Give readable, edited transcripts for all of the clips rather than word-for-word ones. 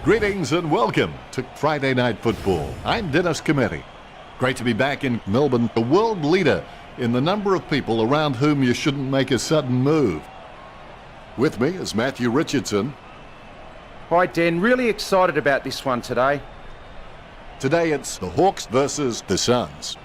Greetings and welcome to Friday Night Football. I'm Dennis Cometti. Great to be back in Melbourne, the world leader in the number of people around whom you shouldn't make a sudden move. With me is Matthew Richardson. Hi Den, really excited about this one today. Today it's the Hawks versus the Suns.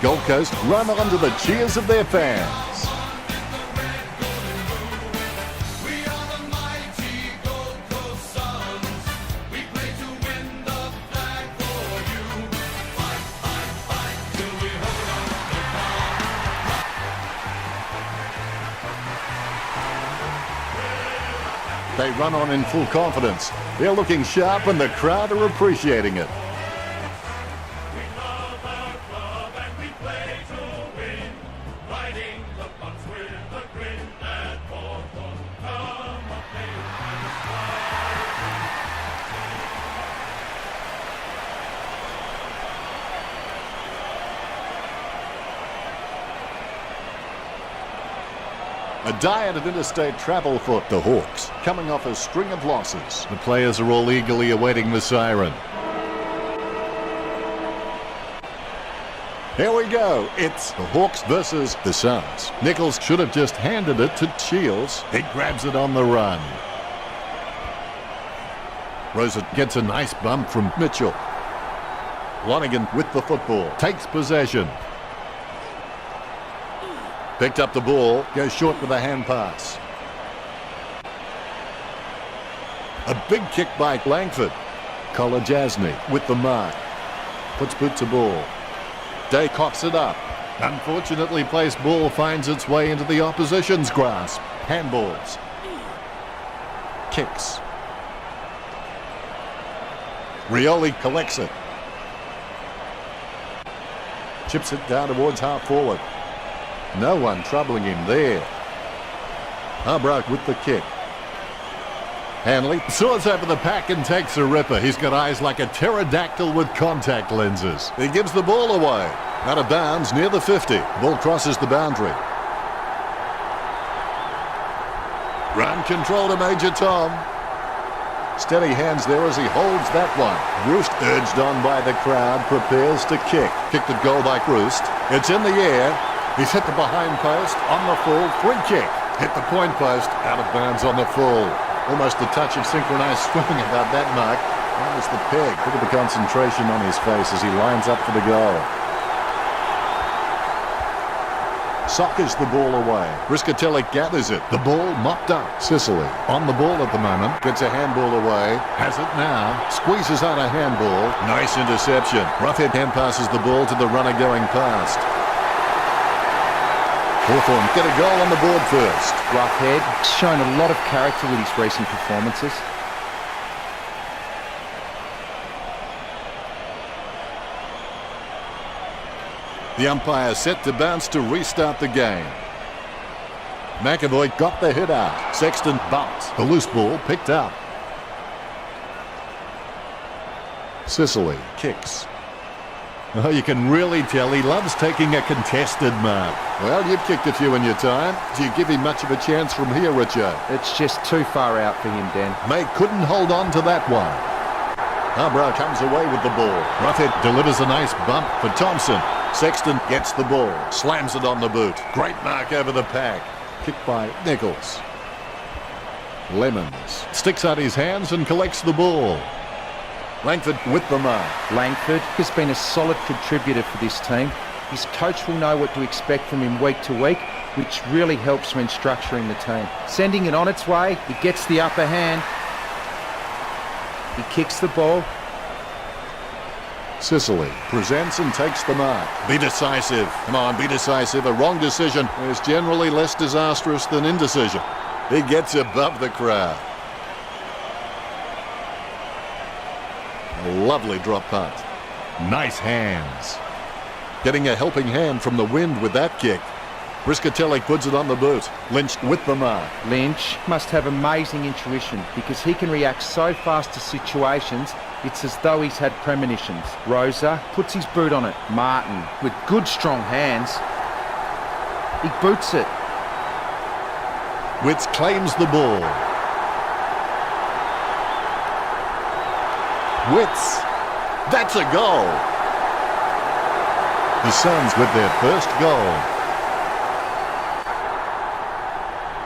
Gold Coast run on to the cheers of their fans. They run on in full confidence. They're looking sharp and the crowd are appreciating it. A diet of interstate travel for the Hawks, coming off a string of losses. The players are all eagerly awaiting the siren. Here we go. It's the Hawks versus the Suns. Nichols should have just handed it to Shields. He grabs it on the run. Rosa gets a nice bump from Mitchell. Lonigan with the football, takes possession. Picked up the ball, goes short with a hand pass. A big kick by Langford. Kolajasny with the mark. Puts boot to ball. Day cocks it up. Unfortunately placed ball finds its way into the opposition's grasp. Handballs. Kicks. Rioli collects it. Chips it down towards half forward. No one troubling him there. Harbrook with the kick. Hanley soars over the pack and takes a ripper. He's got eyes like a pterodactyl with contact lenses. He gives the ball away. Out of bounds near the 50. Ball crosses the boundary. Run control to Major Tom. Steady hands there as he holds that one. Roost, urged on by the crowd, prepares to kick. Kicked at goal by Roost. It's in the air. He's hit the behind post, on the full, free kick. Hit the point post, out of bounds on the full. Almost a touch of synchronized swimming about that mark. That was the peg. Look at the concentration on his face as he lines up for the goal. Sockers the ball away. Briscatelli gathers it. The ball mopped up. Sicily on the ball at the moment. Gets a handball away. Has it now. Squeezes out a handball. Nice interception. Roughhead hand passes the ball to the runner going past. Hawthorn get a goal on the board first. Roughhead, shown a lot of character with his recent performances. The umpire set to bounce to restart the game. McAvoy got the hit out. Sexton bumped. The loose ball picked up. Sicily kicks. Oh, you can really tell he loves taking a contested mark. Well, you've kicked a few in your time. Do you give him much of a chance from here, Richard? It's just too far out for him, Dan. May couldn't hold on to that one. Harbrow comes away with the ball. Roughhead delivers a nice bump for Thompson. Sexton gets the ball, slams it on the boot. Great mark over the pack. Kicked by Nichols. Lemons sticks out his hands and collects the ball. Langford with the mark. Langford has been a solid contributor for this team. His coach will know what to expect from him week to week, which really helps when structuring the team. Sending it on its way, he gets the upper hand. He kicks the ball. Sicily presents and takes the mark. Be decisive. Come on, be decisive. A wrong decision is generally less disastrous than indecision. He gets above the crowd. A lovely drop punt. Nice hands. Getting a helping hand from the wind with that kick. Briscatelli puts it on the boot. Lynch with the mark. Lynch must have amazing intuition because he can react so fast to situations, it's as though he's had premonitions. Rosa puts his boot on it. Martin, with good strong hands, he boots it. Witts claims the ball. Witts. That's a goal. The Suns with their first goal.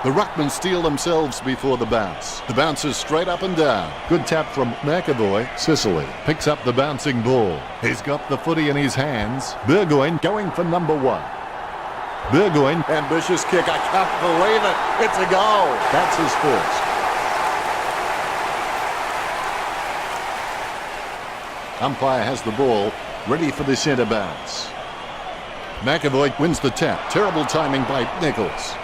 The Ruckmen steel themselves before the bounce. The bounce is straight up and down. Good tap from McAvoy. Sicily picks up the bouncing ball. He's got the footy in his hands. Burgoyne going for number one. Burgoyne, ambitious kick. I can't believe it. It's a goal. That's his first. Umpire has the ball, ready for the centre bounce. McAvoy wins the tap. Terrible timing by Nichols.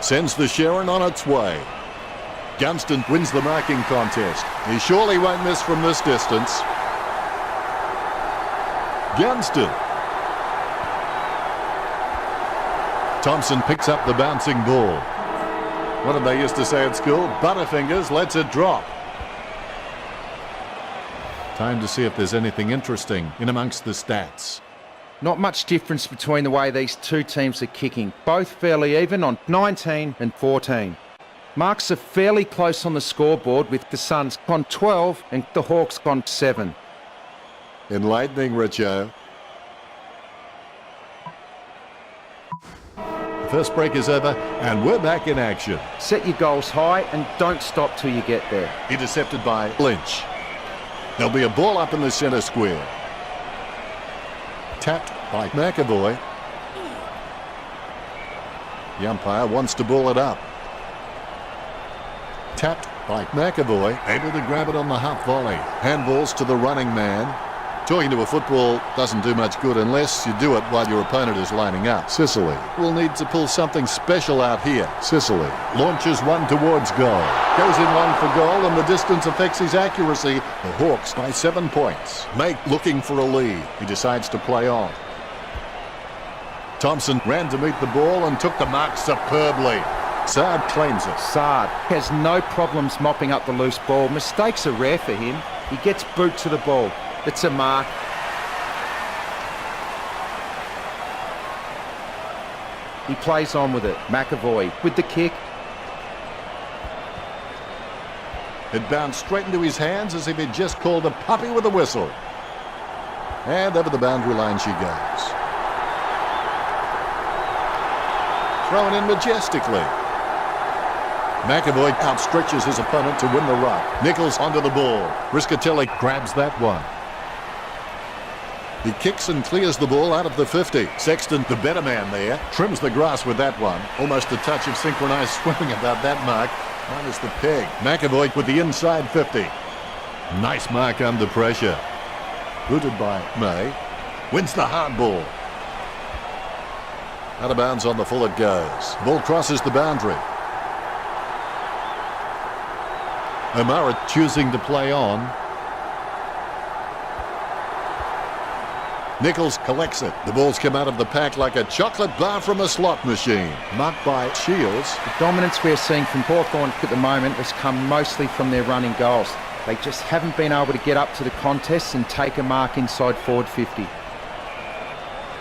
Sends the Sharon on its way. Gunston wins the marking contest. He surely won't miss from this distance. Gunston. Thompson picks up the bouncing ball. What did they used to say at school? Butterfingers lets it drop. Time to see if there's anything interesting in amongst the stats. Not much difference between the way these two teams are kicking. Both fairly even on 19 and 14. Marks are fairly close on the scoreboard with the Suns on 12 and the Hawks on 7. Enlightening, Richo. The first break is over and we're back in action. Set your goals high and don't stop till you get there. Intercepted by Lynch. There'll be a ball up in the centre square. Tapped by McAvoy. The umpire wants to ball it up. Tapped by McAvoy. Able to grab it on the half volley. Handballs to the running man. Talking to a football doesn't do much good unless you do it while your opponent is lining up. Sicily will need to pull something special out here. Sicily launches one towards goal. Goes in long for goal and the distance affects his accuracy. The Hawks by 7 points. Make looking for a lead. He decides to play on. Thompson ran to meet the ball and took the mark superbly. Saad claims it. Saad has no problems mopping up the loose ball. Mistakes are rare for him. He gets boot to the ball. It's a mark. He plays on with it. McAvoy with the kick. It bounced straight into his hands as if he'd just called a puppy with a whistle. And over the boundary line she goes. Thrown in majestically. McAvoy outstretches his opponent to win the ruck. Nichols onto the ball. Briscatelli grabs that one. He kicks and clears the ball out of the 50. Sexton, the better man there, trims the grass with that one. Almost a touch of synchronised swimming about that mark. Minus the peg. McAvoy with the inside 50. Nice mark under pressure. Booted by May. Wins the hard ball. Out of bounds on the full it goes. Ball crosses the boundary. O'Mara choosing to play on. Nichols collects it. The ball's come out of the pack like a chocolate bar from a slot machine. Marked by Shields. The dominance we're seeing from Hawthorn at the moment has come mostly from their running goals. They just haven't been able to get up to the contests and take a mark inside forward 50.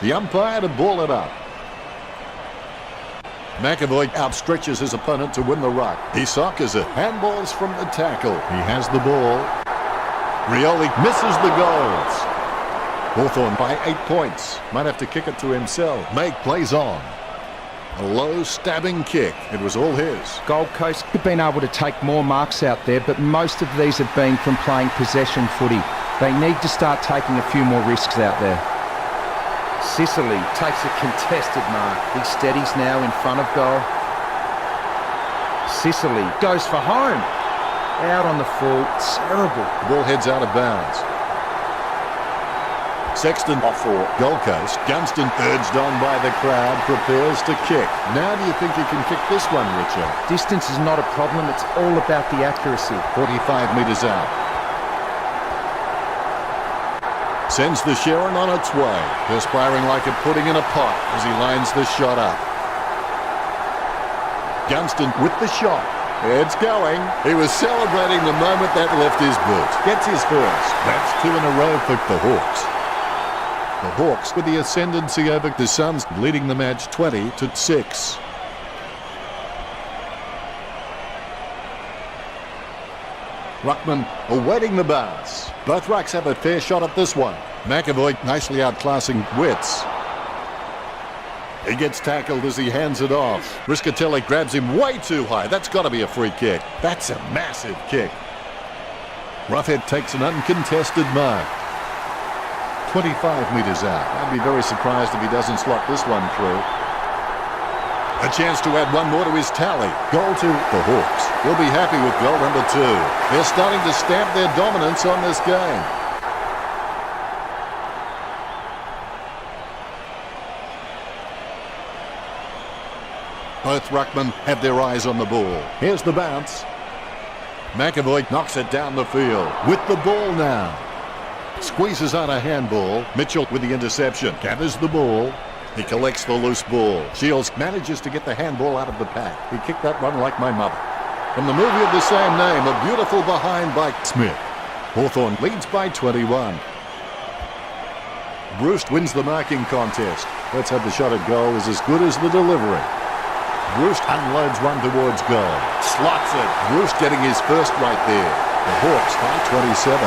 The umpire to ball it up. McAvoy outstretches his opponent to win the ruck. He soccers it. Handballs from the tackle. He has the ball. Rioli misses the goals. Hawthorn by 8 points. Might have to kick it to himself. Make plays on. A low stabbing kick. It was all his. Gold Coast have been able to take more marks out there, but most of these have been from playing possession footy. They need to start taking a few more risks out there. Sicily takes a contested mark. He steadies now in front of goal. Sicily goes for home. Out on the full. Terrible. The ball heads out of bounds. Sexton off for Gold Coast. Gunston, urged on by the crowd, prepares to kick. Now do you think you can kick this one, Richard? Distance is not a problem. It's all about the accuracy. 45 metres out. Sends the Sharon on its way. Perspiring like a pudding in a pot as he lines the shot up. Gunston with the shot. It's going. He was celebrating the moment that left his boot. Gets his first. That's 2 in a row for the Hawks. The Hawks with the ascendancy over the Suns, leading the match 20-6. Ruckman awaiting the bounce. Both rucks have a fair shot at this one. McAvoy nicely outclassing Witts. He gets tackled as he hands it off. Riscatelli grabs him way too high. That's got to be a free kick. That's a massive kick. Roughhead takes an uncontested mark. 25 metres out. I'd be very surprised if he doesn't slot this one through. A chance to add one more to his tally. Goal to the Hawks. We'll be happy with goal number 2. They're starting to stamp their dominance on this game. Both ruckmen have their eyes on the ball. Here's the bounce. McAvoy knocks it down the field. With the ball now. Squeezes out a handball. Mitchell with the interception. Gathers the ball. He collects the loose ball. Shields manages to get the handball out of the pack. He kicked that one like my mother. From the movie of the same name, a beautiful behind by Smith. Hawthorn leads by 21. Bruce wins the marking contest. Let's have the shot at goal is as good as the delivery. Bruce unloads one towards goal. Slots it. Bruce getting his first right there. The Hawks by 27.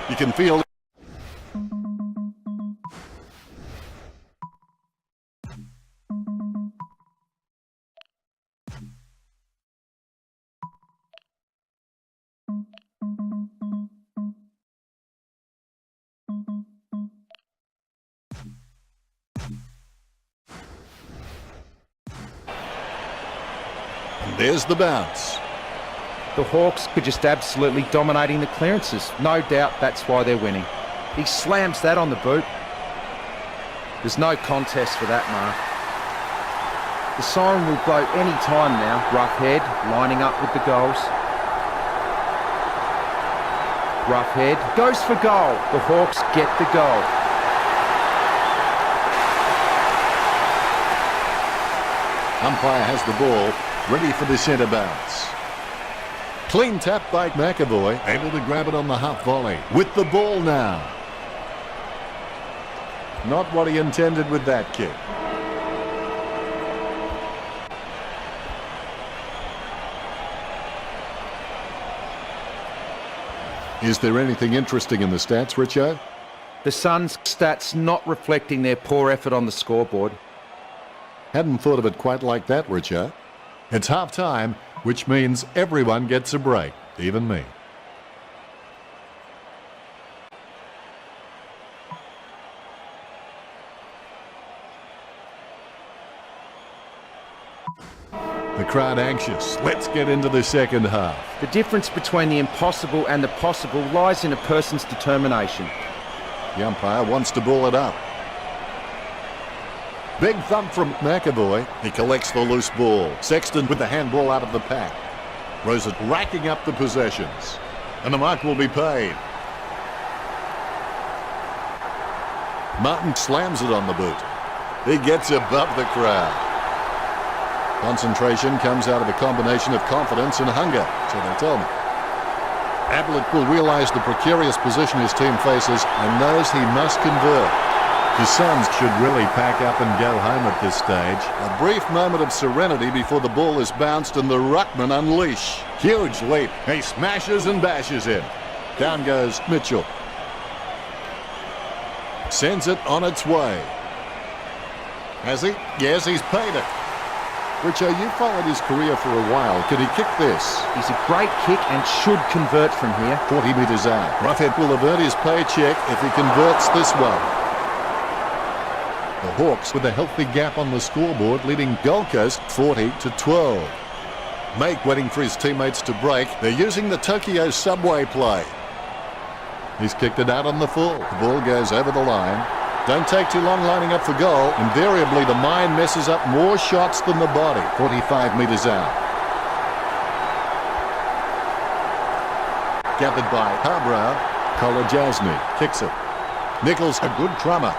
You can feel and there's the bounce. The Hawks are just absolutely dominating the clearances. No doubt that's why they're winning. He slams that on the boot. There's no contest for that mark. The siren will blow any time now. Roughhead lining up with the goals. Roughhead goes for goal. The Hawks get the goal. Umpire has the ball, ready for the centre bounce. Clean tap by McAvoy, able to grab it on the half volley. With the ball now. Not what he intended with that kick. Is there anything interesting in the stats, Richo? The Suns' stats not reflecting their poor effort on the scoreboard. Hadn't thought of it quite like that, Richo. It's half-time, which means everyone gets a break, even me. The crowd anxious. Let's get into the second half. The difference between the impossible and the possible lies in a person's determination. The umpire wants to ball it up. Big thump from McAvoy. He collects the loose ball. Sexton with the handball out of the pack. Rosa racking up the possessions. And the mark will be paid. Martin slams it on the boot. He gets above the crowd. Concentration comes out of a combination of confidence and hunger, so they tell me. Ablett will realise the precarious position his team faces and knows he must convert. The Suns should really pack up and go home at this stage. A brief moment of serenity before the ball is bounced and the ruckman unleash. Huge leap. He smashes and bashes him. Down goes Mitchell. Sends it on its way. Has he? Yes, he's paid it. Richo, you followed his career for a while. Could he kick this? He's a great kick and should convert from here. 40 metres out. Roughhead will have earned his paycheck if he converts this one. The Hawks with a healthy gap on the scoreboard, leading Gold Coast 40-12. Make waiting for his teammates to break. They're using the Tokyo subway play. He's kicked it out on the full. The ball goes over the line. Don't take too long lining up for goal. Invariably, the mind messes up more shots than the body. 45 metres out. Gathered by Harbrow. Kolajasny kicks it. Nichols, a good crummer.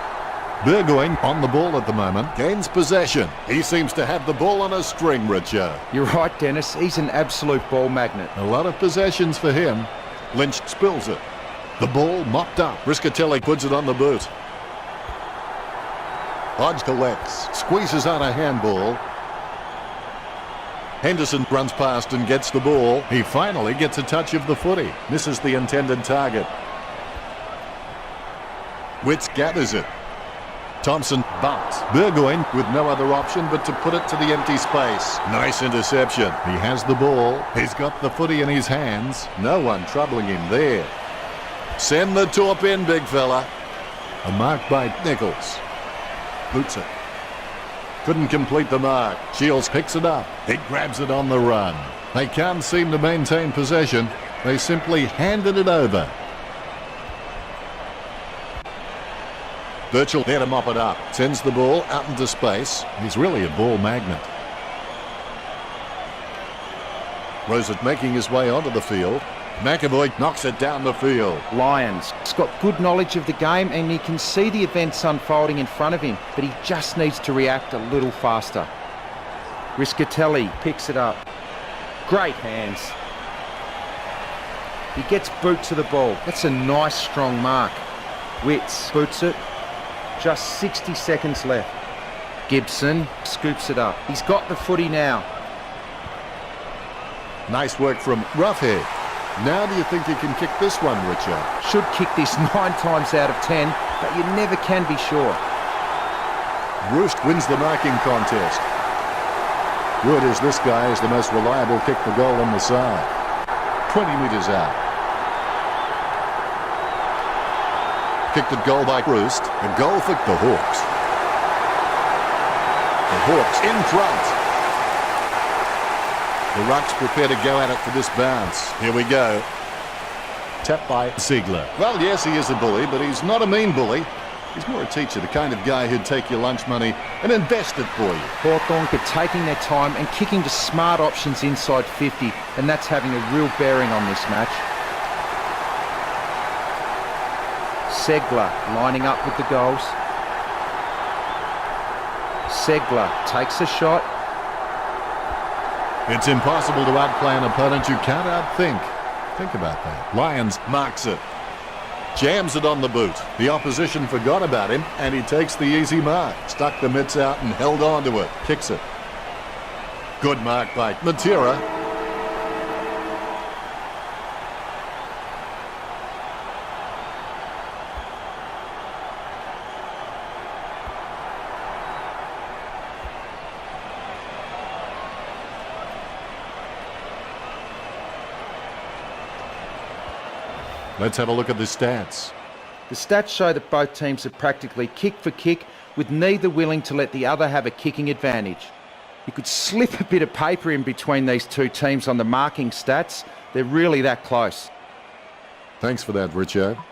Burgoyne on the ball at the moment. Gains possession. He seems to have the ball on a string, Richard. You're right, Dennis. He's an absolute ball magnet. A lot of possessions for him. Lynch spills it. The ball mopped up. Riscatelli puts it on the boot. Hodge collects. Squeezes out a handball. Henderson runs past and gets the ball. He finally gets a touch of the footy. Misses the intended target. Witts gathers it. Thompson bumps. Burgoyne with no other option but to put it to the empty space. Nice interception. He has the ball. He's got the footy in his hands. No one troubling him there. Send the torp in, big fella. A mark by Nichols. Boots it. Couldn't complete the mark. Shields picks it up. He grabs it on the run. They can't seem to maintain possession. They simply handed it over. Birchall there to mop it up. Sends the ball out into space. He's really a ball magnet. Rosett making his way onto the field. McAvoy knocks it down the field. Lyons. He's got good knowledge of the game and he can see the events unfolding in front of him, but he just needs to react a little faster. Riscatelli picks it up. Great hands. He gets boot to the ball. That's a nice strong mark. Witts boots it. Just 60 seconds left. Gibson scoops it up. He's got the footy now. Nice work from Roughhead. Now do you think you can kick this one, Richard? Should kick this 9 times out of 10, but you never can be sure. Roost wins the marking contest. Word is this guy is the most reliable kick for goal on the side. 20 metres out. Kicked at goal by Roost. A goal for the Hawks. The Hawks in front. The Rucks prepare to go at it for this bounce. Here we go. Tapped by Ziegler. Well, yes, he is a bully, but he's not a mean bully. He's more a teacher, the kind of guy who'd take your lunch money and invest it for you. Hawthorn are taking their time and kicking to smart options inside 50, and that's having a real bearing on this match. Segler lining up with the goals. Segler takes a shot. It's impossible to outplay an opponent you can't outthink. Think about that. Lyons marks it. Jams it on the boot. The opposition forgot about him, and he takes the easy mark. Stuck the mitts out and held on to it. Kicks it. Good mark by Matera. Let's have a look at the stats. The stats show that both teams are practically kick for kick, with neither willing to let the other have a kicking advantage. You could slip a bit of paper in between these two teams on the marking stats. They're really that close. Thanks for that, Richo.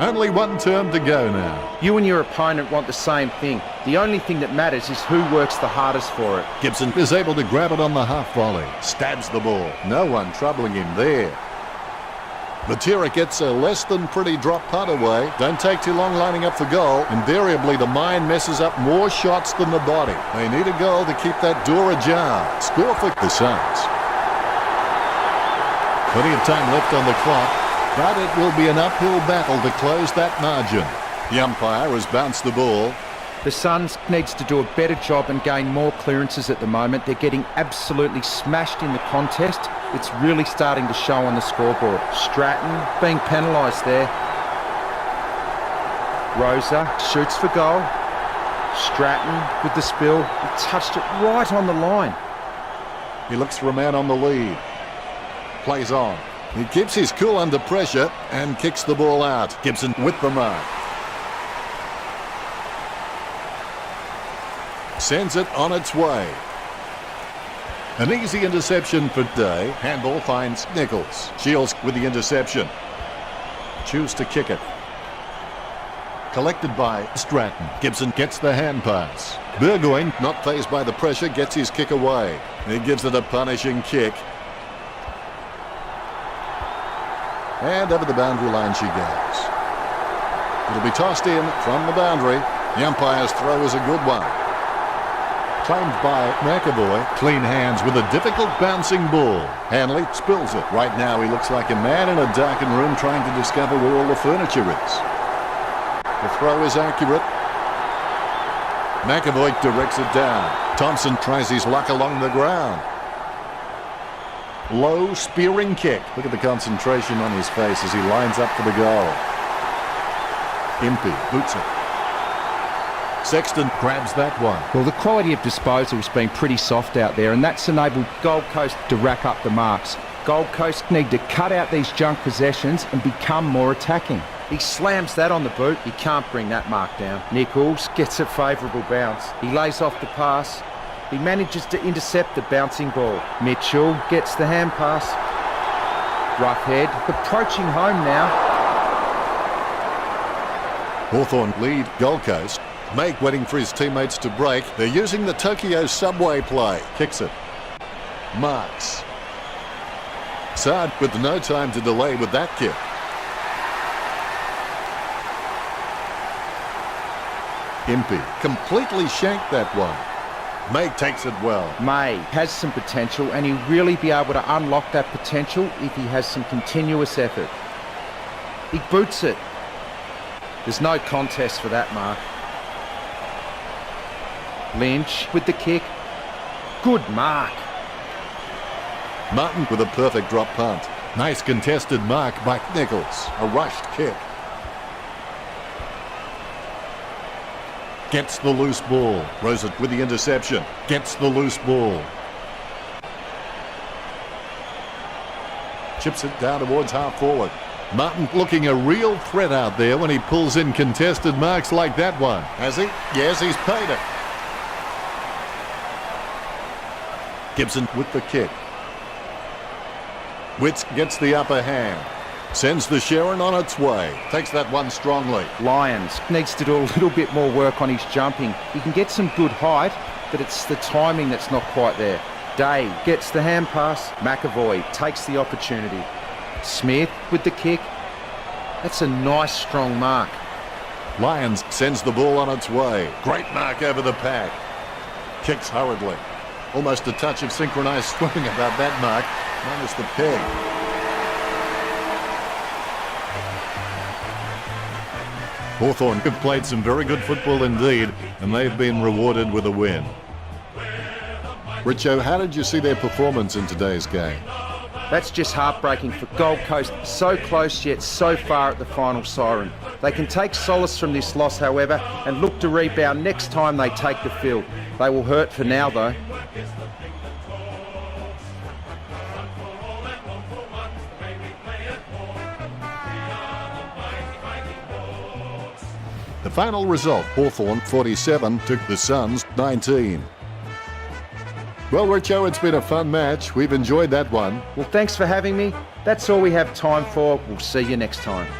Only one term to go now. You and your opponent want the same thing. The only thing that matters is who works the hardest for it. Gibson is able to grab it on the half volley. Stabs the ball. No one troubling him there. Matera gets a less than pretty drop putt away. Don't take too long lining up for goal. Invariably, the mind messes up more shots than the body. They need a goal to keep that door ajar. Score for the Suns. Plenty of time left on the clock. But it will be an uphill battle to close that margin. The umpire has bounced the ball. The Suns needs to do a better job and gain more clearances at the moment. They're getting absolutely smashed in the contest. It's really starting to show on the scoreboard. Stratton being penalised there. Rosa shoots for goal. Stratton with the spill. He touched it right on the line. He looks for a man on the lead. Plays on. He keeps his cool under pressure and kicks the ball out. Gibson with the mark. Sends it on its way. An easy interception for Day. Handball finds Nichols. Shields with the interception. Choose to kick it. Collected by Stratton. Gibson gets the hand pass. Burgoyne, not fazed by the pressure, gets his kick away. He gives it a punishing kick. And over the boundary line she goes. It'll be tossed in from the boundary. The umpire's throw is a good one. Claimed by McAvoy. Clean hands with a difficult bouncing ball. Hanley spills it. Right now he looks like a man in a darkened room trying to discover where all the furniture is. The throw is accurate. McAvoy directs it down. Thompson tries his luck along the ground. Low spearing kick. Look at the concentration on his face as he lines up for the goal. Impey boots it. Sexton grabs that one. Well, the quality of disposal has been pretty soft out there, and that's enabled Gold Coast to rack up the marks. Gold Coast need to cut out these junk possessions and become more attacking. He slams that on the boot. He can't bring that mark down. Nichols gets a favourable bounce. He lays off the pass. He manages to intercept the bouncing ball. Mitchell gets the hand pass. Roughhead approaching home now. Hawthorn lead Gold Coast. Make waiting for his teammates to break. They're using the Tokyo subway play. Kicks it. Marks. Saad with no time to delay with that kick. Impey completely shanked that one. May takes it well. May has some potential, and he'll really be able to unlock that potential if he has some continuous effort. He boots it. There's no contest for that mark. Lynch with the kick. Good mark. Martin with a perfect drop punt. Nice contested mark by Nichols. A rushed kick. Gets the loose ball. Throws it with the interception. Gets the loose ball. Chips it down towards half forward. Martin looking a real threat out there when he pulls in contested marks like that one. Has he? Yes, he's paid it. Gibson with the kick. Witts gets the upper hand. Sends the Sharon on its way. Takes that one strongly. Lyons needs to do a little bit more work on his jumping. He can get some good height, but it's the timing that's not quite there. Day gets the hand pass. McAvoy takes the opportunity. Smith with the kick. That's a nice strong mark. Lyons sends the ball on its way. Great mark over the pack. Kicks hurriedly. Almost a touch of synchronized swimming about that mark, minus the peg. Hawthorn have played some very good football indeed, and they've been rewarded with a win. Richo, how did you see their performance in today's game? That's just heartbreaking for Gold Coast. So close yet so far at the final siren. They can take solace from this loss, however, and look to rebound next time they take the field. They will hurt for now, though. The final result, Hawthorn 47 took the Suns 19. Well, Richo, it's been a fun match. We've enjoyed that one. Well, thanks for having me. That's all we have time for. We'll see you next time.